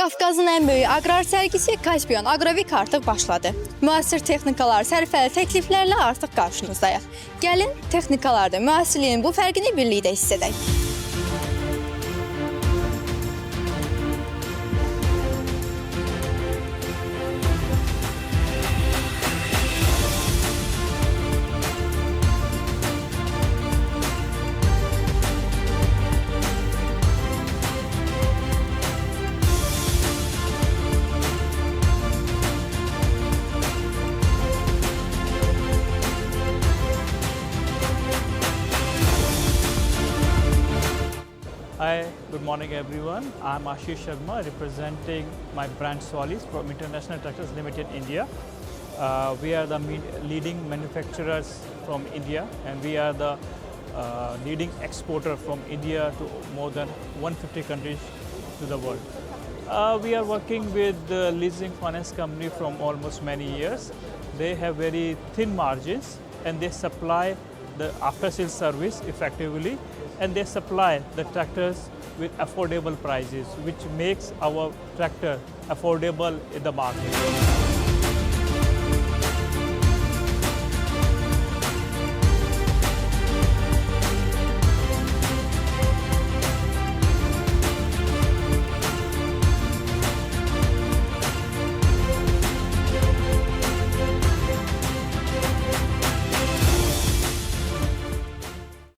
Qafqazın ən böyük aqrar sərgisi Kaspion Agrovik artıq başladı. Müasir texnikalar, sərfəli təkliflərlə artıq qarşınızdayıq. Gəlin, texnikalarda müasirliyin bu fərqini birlikdə hiss edək. Hi, good morning everyone. I'm Ashish Sharma representing my brand Solis from International Tractors Limited India. We are the leading manufacturers from India, and we are the leading exporter from India to more than 150 countries to the world. We are working with the leasing finance company from almost many years. They have very thin margins and they supply the after-sales service effectively, and they supply the tractors with affordable prices, which makes our tractor affordable in the market.